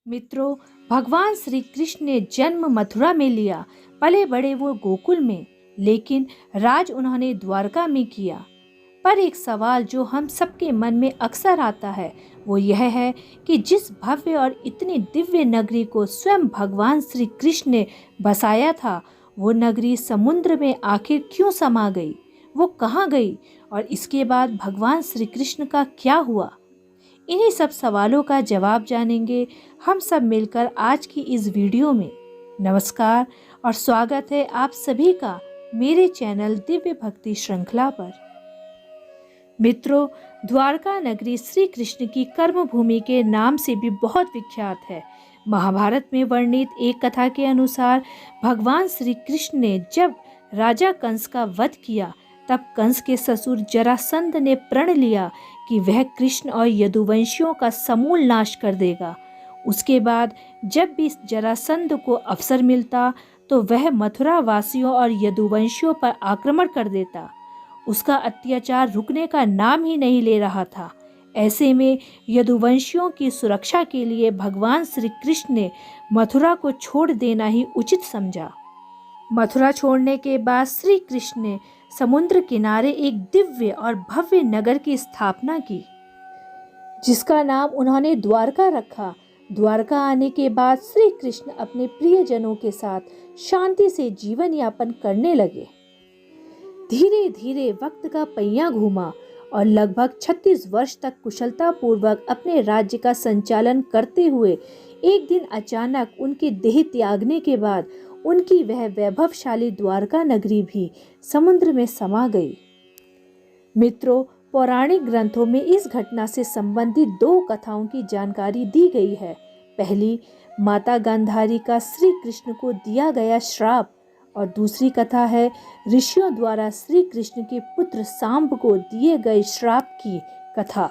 मित्रों, भगवान श्री कृष्ण ने जन्म मथुरा में लिया। पले बड़े वो गोकुल में, लेकिन राज उन्होंने द्वारका में किया। पर एक सवाल जो हम सबके मन में अक्सर आता है वो यह है कि जिस भव्य और इतनी दिव्य नगरी को स्वयं भगवान श्री कृष्ण ने बसाया था, वो नगरी समुद्र में आखिर क्यों समा गई? वो कहाँ गई और इसके बाद भगवान श्री कृष्ण का क्या हुआ? इन्हीं सब सवालों का जवाब जानेंगे हम सब मिलकर आज की इस वीडियो में। नमस्कार और स्वागत है आप सभी का मेरे चैनल दिव्य भक्ति श्रृंखला पर। मित्रों, द्वारका नगरी श्री कृष्ण की कर्म भूमि के नाम से भी बहुत विख्यात है। महाभारत में वर्णित एक कथा के अनुसार भगवान श्री कृष्ण ने जब राजा कंस का वध किया, तब कंस के ससुर जरासंध ने प्रण लिया कि वह कृष्ण और यदुवंशियों का समूल नाश कर देगा। उसके बाद जब भी जरासंध को अवसर मिलता तो वह मथुरा वासियों और यदुवंशियों पर आक्रमण कर देता। उसका अत्याचार रुकने का नाम ही नहीं ले रहा था। ऐसे में यदुवंशियों की सुरक्षा के लिए भगवान श्री कृष्ण ने मथुरा को छोड़ देना ही उचित समझा। मथुरा छोड़ने के बाद श्री कृष्ण ने समुद्र किनारे एक दिव्य और भव्य नगर की स्थापना की, जिसका नाम उन्होंने द्वारका रखा। द्वारका आने के बाद श्री कृष्ण अपने प्रियजनों के साथ शांति से जीवन यापन करने लगे। धीरे धीरे वक्त का पहिया घूमा और लगभग 36 वर्ष तक कुशलता पूर्वक अपने राज्य का संचालन करते हुए एक दिन अचानक उनके देह त्यागने के बाद उनकी वह वैभवशाली द्वारका नगरी भी समुद्र में समा गई। मित्रों, पौराणिक ग्रंथों में इस घटना से संबंधित दो कथाओं की जानकारी दी गई है। पहली, माता गांधारी का श्री कृष्ण को दिया गया श्राप, और दूसरी कथा है ऋषियों द्वारा श्री कृष्ण के पुत्र सांब को दिए गए श्राप की कथा।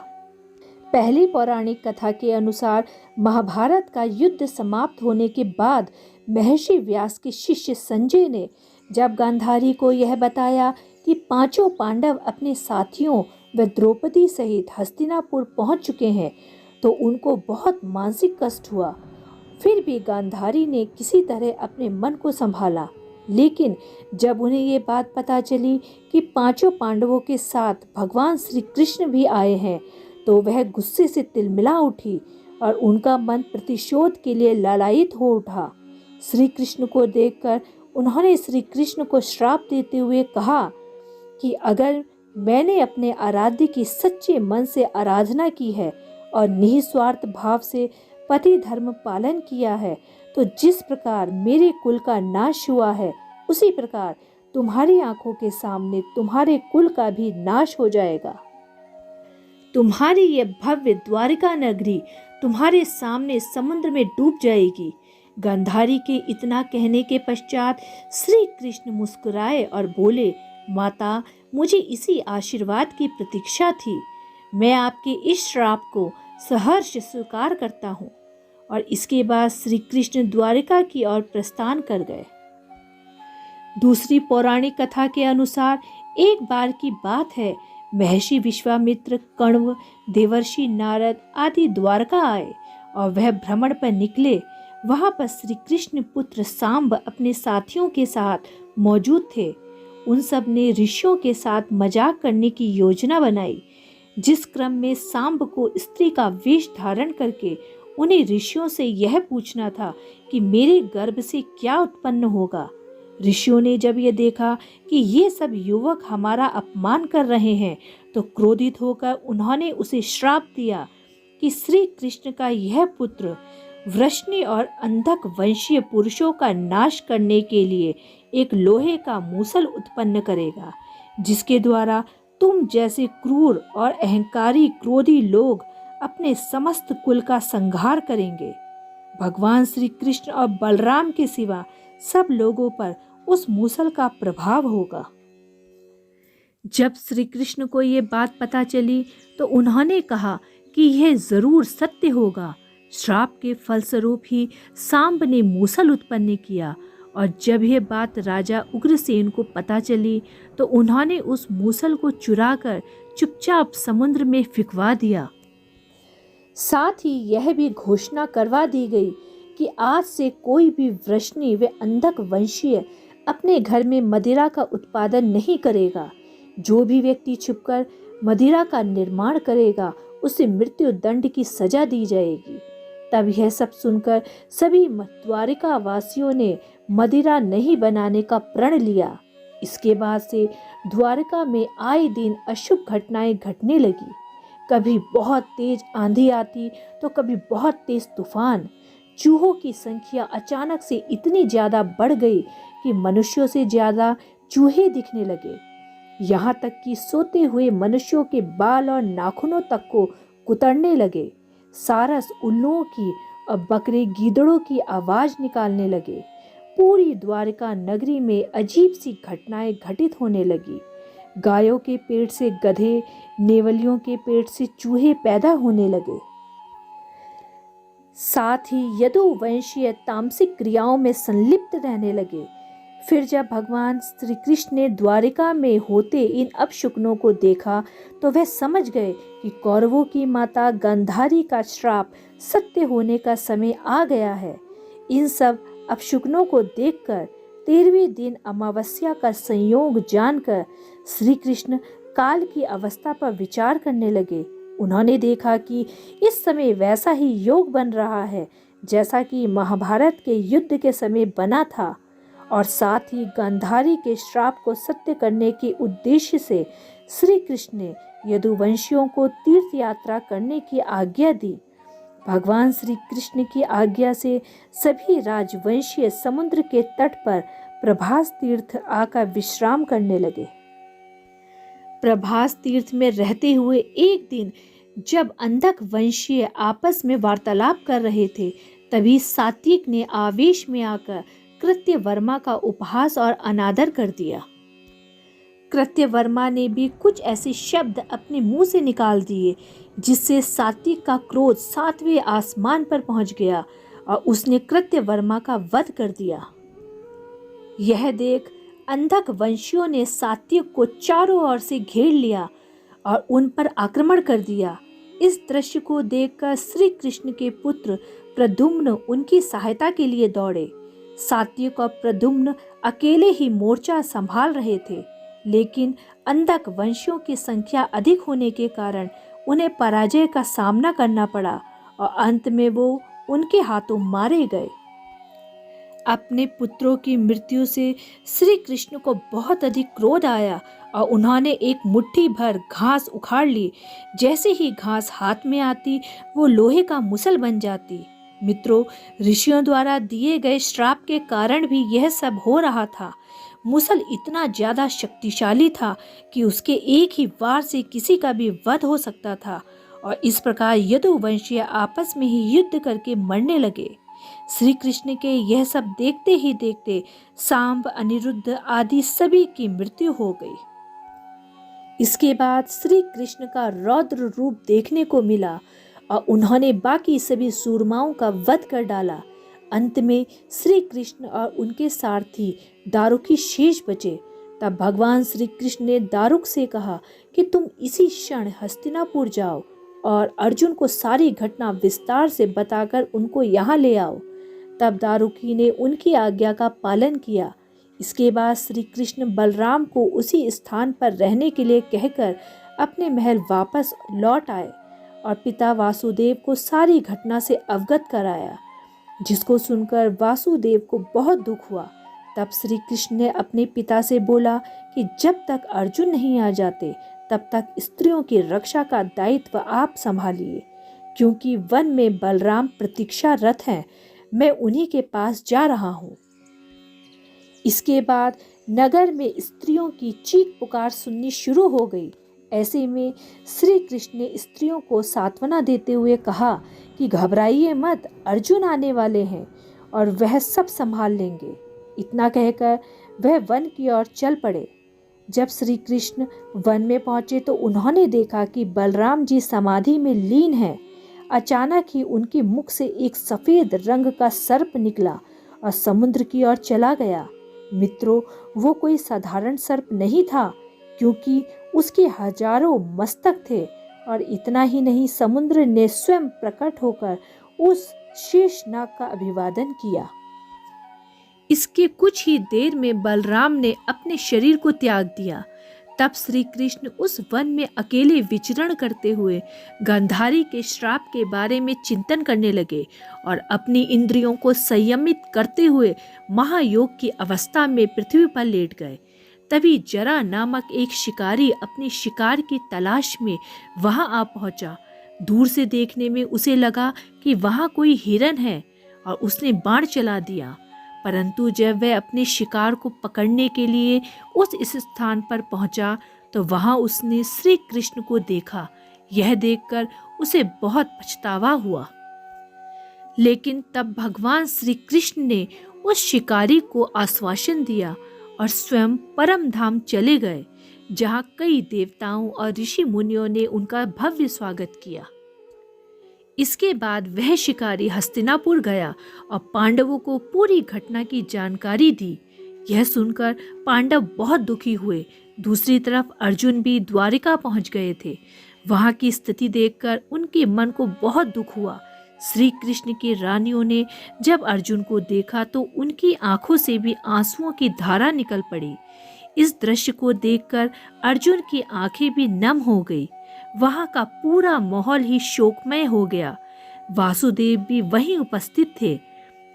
पहली पौराणिक कथा के अनुसार महाभारत का युद्ध समाप्त होने के बाद महर्षि व्यास के शिष्य संजय ने जब गांधारी को यह बताया कि पांचों पांडव अपने साथियों व द्रौपदी सहित हस्तिनापुर पहुंच चुके हैं, तो उनको बहुत मानसिक कष्ट हुआ। फिर भी गांधारी ने किसी तरह अपने मन को संभाला, लेकिन जब उन्हें ये बात पता चली कि पांचों पांडवों के साथ भगवान श्री कृष्ण भी आए हैं, तो वह गुस्से से तिलमिला उठी और उनका मन प्रतिशोध के लिए लालायित हो उठा। श्री कृष्ण को देखकर उन्होंने श्री कृष्ण को श्राप देते हुए कहा कि अगर मैंने अपने आराध्य की सच्चे मन से आराधना की है और निस्वार्थ भाव से पति धर्म पालन किया है, तो जिस प्रकार मेरे कुल का नाश हुआ है, उसी प्रकार तुम्हारी आंखों के सामने तुम्हारे कुल का भी नाश हो जाएगा। तुम्हारी ये भव्य द्वारिका नगरी तुम्हारे सामने समुद्र में डूब जाएगी। गांधारी के इतना कहने के पश्चात श्री कृष्ण मुस्कुराए और बोले, माता, मुझे इसी आशीर्वाद की प्रतीक्षा थी। मैं आपके इस श्राप को सहर्ष स्वीकार करता हूँ। और इसके बाद श्री कृष्ण द्वारिका की ओर प्रस्थान कर गए। दूसरी पौराणिक कथा के अनुसार एक बार की बात है, महर्षि विश्वामित्र, कण्व, देवर्षि नारद आदि द्वारका आए और वह भ्रमण पर निकले। वहां पर श्री कृष्ण पुत्र सांब अपने साथियों के साथ मौजूद थे। उन सब ने ऋषियों के साथ मजाक करने की योजना बनाई, जिस क्रम में सांब को स्त्री का वेश धारण करके उन्हें ऋषियों से यह पूछना था कि मेरे गर्भ से क्या उत्पन्न होगा। ऋषियों ने जब यह देखा कि ये सब युवक हमारा अपमान कर रहे हैं, तो क्रोधित होकर उन्होंने उसे श्राप दिया कि श्री कृष्ण का यह पुत्र वृष्णि और अंधक वंशीय पुरुषों का नाश करने के लिए एक लोहे का मूसल उत्पन्न करेगा, जिसके द्वारा तुम जैसे क्रूर और अहंकारी क्रोधी लोग अपने समस्त कुल का संहार करेंगे। भगवान श्री कृष्ण और बलराम के सिवा सब लोगों पर उस मूसल का प्रभाव होगा। जब श्री कृष्ण को ये बात पता चली तो उन्होंने कहा कि यह जरूर सत्य होगा। श्राप के फलस्वरूप ही सांब ने मूसल उत्पन्न किया, और जब यह बात राजा उग्रसेन को पता चली तो उन्होंने उस मूसल को चुराकर चुपचाप समुद्र में फिकवा दिया। साथ ही यह भी घोषणा करवा दी गई कि आज से कोई भी वृष्णि व अंधक वंशीय अपने घर में मदिरा का उत्पादन नहीं करेगा। जो भी व्यक्ति छुपकर मदिरा का निर्माण करेगा उसे मृत्यु दंड की सजा दी जाएगी। तब यह सब सुनकर सभी द्वारिका वासियों ने मदिरा नहीं बनाने का प्रण लिया। इसके बाद से द्वारका में आए दिन अशुभ घटनाएं घटने लगी। कभी बहुत तेज आंधी आती तो कभी बहुत तेज तूफान। चूहों की संख्या अचानक से इतनी ज्यादा बढ़ गई कि मनुष्यों से ज्यादा चूहे दिखने लगे। यहाँ तक कि सोते हुए मनुष्यों के बाल और नाखूनों तक को कुतरने लगे। सारस उल्लुओं की और बकरे गीदड़ों की आवाज निकालने लगे। पूरी द्वारका नगरी में अजीब सी घटनाएं घटित होने लगी। गायों के पेट से गधे, नेवलियों के पेट से चूहे पैदा होने लगे। साथ ही यदुवंशीय तामसिक क्रियाओं में संलिप्त रहने लगे। फिर जब भगवान श्री कृष्ण ने द्वारिका में होते इन अपशकुनों को देखा तो वह समझ गए कि कौरवों की माता गांधारी का श्राप सत्य होने का समय आ गया है। इन सब अपशकुनों को देखकर 13वें दिन अमावस्या का संयोग जानकर श्री कृष्ण काल की अवस्था पर विचार करने लगे। उन्होंने देखा कि इस समय वैसा ही योग बन रहा है जैसा कि महाभारत के युद्ध के समय बना था, और साथ ही गांधारी के श्राप को सत्य करने के उद्देश्य से श्री कृष्ण ने यदुवंशियों को तीर्थ यात्रा करने की आज्ञा दी। भगवान श्री कृष्ण की आज्ञा से सभी राजवंशीय समुद्र के तट पर प्रभास तीर्थ आकर विश्राम करने लगे। प्रभास तीर्थ में रहते हुए एक दिन जब अंधक वंशीय आपस में वार्तालाप कर रहे थे, तभी सात्विक ने आवेश में आकर कृत्यवर्मा का उपहास और अनादर कर दिया। कृत्यवर्मा ने भी कुछ ऐसे शब्द अपने मुंह से निकाल दिए जिससे सात्विक का क्रोध 7वें आसमान पर पहुंच गया और उसने कृत्यवर्मा का वध कर दिया। यह देख अंधक वंशियों ने सात्विक को चारों ओर से घेर लिया और उन पर आक्रमण कर दिया। इस दृश्य को देखकर श्री कृष्ण के पुत्र प्रद्युम्न उनकी सहायता के लिए दौड़े। सात्विक और प्रद्युम्न अकेले ही मोर्चा संभाल रहे थे, लेकिन अंधक वंशियों की संख्या अधिक होने के कारण उन्हें पराजय का सामना करना पड़ा और अंत में वो उनके हाथों मारे गए। अपने पुत्रों की मृत्यु से श्री कृष्ण को बहुत अधिक क्रोध आया और उन्होंने एक मुट्ठी भर घास उखाड़ ली। जैसे ही घास हाथ में आती वो लोहे का मुसल बन जाती। मित्रों, ऋषियों द्वारा दिए गए श्राप के कारण भी यह सब हो रहा था। मुसल इतना ज्यादा शक्तिशाली था कि उसके एक ही वार से किसी का भी वध हो सकता था और इस प्रकार यदुवंशीय आपस में ही युद्ध करके मरने लगे। श्री कृष्ण के यह सब देखते ही देखते सांब, अनिरुद्ध आदि सभी की मृत्यु हो गई। इसके बाद श्री कृष्ण का रौद्र रूप देखने को मिला और उन्होंने बाकी सभी सूरमाओं का वध कर डाला। अंत में श्री कृष्ण और उनके सारथी दारुकी शेष बचे। तब भगवान श्री कृष्ण ने दारुक से कहा कि तुम इसी क्षण हस्तिनापुर जाओ और अर्जुन को सारी घटना विस्तार से बताकर उनको यहाँ ले आओ। तब दारुकी ने उनकी आज्ञा का पालन किया। इसके बाद श्री कृष्ण बलराम को उसी स्थान पर रहने के लिए कहकर अपने महल वापस लौट आए और पिता वासुदेव को सारी घटना से अवगत कराया, जिसको सुनकर वासुदेव को बहुत दुख हुआ। तब श्री कृष्ण ने अपने पिता से बोला कि जब तक अर्जुन नहीं आ जाते तब तक स्त्रियों की रक्षा का दायित्व आप संभालिए, क्योंकि वन में बलराम प्रतीक्षारत हैं। मैं उन्हीं के पास जा रहा हूँ। इसके बाद नगर में स्त्रियों की चीख पुकार सुननी शुरू हो गई। ऐसे में श्री कृष्ण ने स्त्रियों को सांत्वना देते हुए कहा कि घबराइए मत, अर्जुन आने वाले हैं और वह सब संभाल लेंगे। इतना कहकर वह वन की ओर चल पड़े। जब श्री कृष्ण वन में पहुंचे तो उन्होंने देखा कि बलराम जी समाधि में लीन हैं। अचानक ही उनके मुख से एक सफेद रंग का सर्प निकला और समुद्र की ओर चला गया। मित्रों, वो कोई साधारण सर्प नहीं था, क्योंकि उसके हजारों मस्तक थे और इतना ही नहीं, समुद्र ने स्वयं प्रकट होकर उस शेषनाग का अभिवादन किया। इसके कुछ ही देर में बलराम ने अपने शरीर को त्याग दिया। तब श्री कृष्ण उस वन में अकेले विचरण करते हुए गांधारी के श्राप के बारे में चिंतन करने लगे और अपनी इंद्रियों को संयमित करते हुए महायोग की अवस्था में पृथ्वी पर लेट गए। तभी जरा नामक एक शिकारी अपने शिकार की तलाश में वहां आ पहुंचा। दूर से देखने में उसे लगा कि वहां कोई हिरन है और उसने बाण चला दिया, परंतु जब वह अपने शिकार को पकड़ने के लिए इस स्थान पर पहुंचा तो वहां उसने श्री कृष्ण को देखा। यह देखकर उसे बहुत पछतावा हुआ। लेकिन तब भगवान श्री कृष्ण ने उस शिकारी को आश्वासन दिया और स्वयं परम धाम चले गए, जहां कई देवताओं और ऋषि मुनियों ने उनका भव्य स्वागत किया। इसके बाद वह शिकारी हस्तिनापुर गया और पांडवों को पूरी घटना की जानकारी दी। यह सुनकर पांडव बहुत दुखी हुए। दूसरी तरफ अर्जुन भी द्वारिका पहुंच गए थे। वहां की स्थिति देखकर उनके मन को बहुत दुख हुआ। श्री कृष्ण की रानियों ने जब अर्जुन को देखा तो उनकी आंखों से भी आंसुओं की धारा निकल पड़ी। इस दृश्य को देखकर अर्जुन की आंखें भी नम हो गई। वहां का पूरा माहौल ही शोकमय हो गया। वासुदेव भी वहीं उपस्थित थे।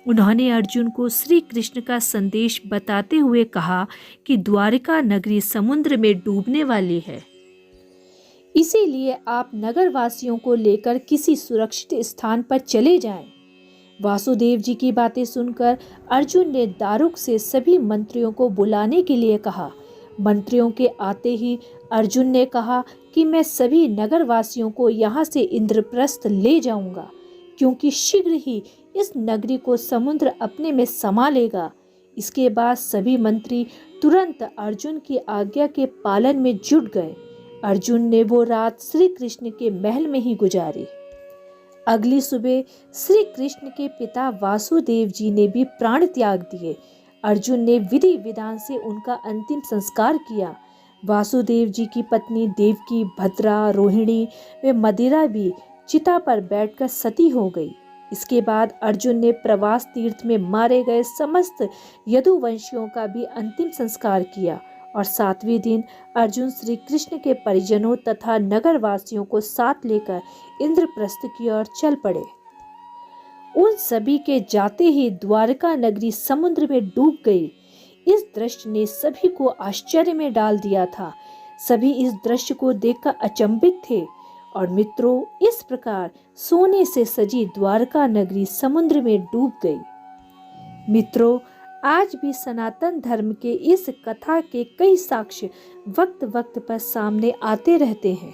उन्होंने अर्जुन को श्री कृष्ण का संदेश बताते हुए कहा कि द्वारिका नगरी समुद्र में डूबने वाली है, इसीलिए आप नगरवासियों को लेकर किसी सुरक्षित स्थान पर चले जाएं। वासुदेव जी की बातें सुनकर अर्जुन ने दारुक से सभी मंत्रियों को बुलाने के लिए कहा। मंत्रियों के आते ही अर्जुन ने कहा कि मैं सभी नगरवासियों को यहाँ से इंद्रप्रस्थ ले जाऊंगा, क्योंकि शीघ्र ही इस नगरी को समुद्र अपने में समा लेगा। इसके बाद सभी मंत्री तुरंत अर्जुन की आज्ञा के पालन में जुट गए। अर्जुन ने वो रात श्री कृष्ण के महल में ही गुजारी। अगली सुबह श्री कृष्ण के पिता वासुदेव जी ने भी प्राण त्याग दिए। अर्जुन ने विधि विधान से उनका अंतिम संस्कार किया। वासुदेव जी की पत्नी देवकी, भद्रा, रोहिणी व मदिरा भी चिता पर बैठकर सती हो गई। इसके बाद अर्जुन ने प्रवास तीर्थ में मारे गए समस्त यदुवंशियों का भी अंतिम संस्कार किया और 7वें दिन अर्जुन श्री कृष्ण के परिजनों तथा नगरवासियों को साथ लेकर इंद्रप्रस्थ की ओर चल पड़े। उन सभी के जाते ही द्वारका नगरी समुद्र में डूब गई। इस दृश्य ने सभी को आश्चर्य में डाल दिया था। सभी इस दृश्य को देखकर अचंभित थे। और मित्रों, इस प्रकार सोने से सजी द्वारका नगरी समुद्र में डूब गई। मित्रों, आज भी सनातन धर्म के इस कथा के कई साक्ष्य वक्त वक्त पर सामने आते रहते हैं।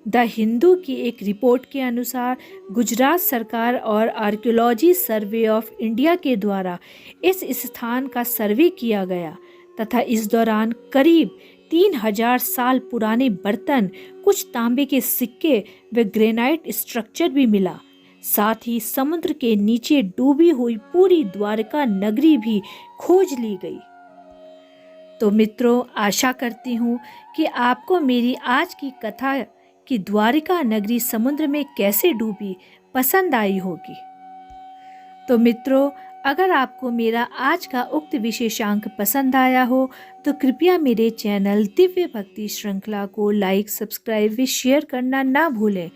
द हिंदू की एक रिपोर्ट के अनुसार गुजरात सरकार और आर्कियोलॉजी सर्वे ऑफ इंडिया के द्वारा इस स्थान का सर्वे किया गया तथा इस दौरान करीब 3000 साल पुराने बर्तन, कुछ तांबे के सिक्के व ग्रेनाइट स्ट्रक्चर भी मिला। साथ ही समुद्र के नीचे डूबी हुई पूरी द्वारका नगरी भी खोज ली गई। तो मित्रों, आशा करती हूँ कि आपको मेरी आज की कथा कि द्वारिका नगरी समुद्र में कैसे डूबी पसंद आई होगी। तो मित्रों, अगर आपको मेरा आज का उक्त विशेषांक पसंद आया हो तो कृपया मेरे चैनल दिव्य भक्ति श्रृंखला को लाइक, सब्सक्राइब व शेयर करना ना भूलें।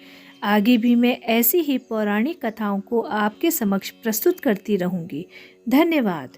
आगे भी मैं ऐसी ही पौराणिक कथाओं को आपके समक्ष प्रस्तुत करती रहूंगी। धन्यवाद।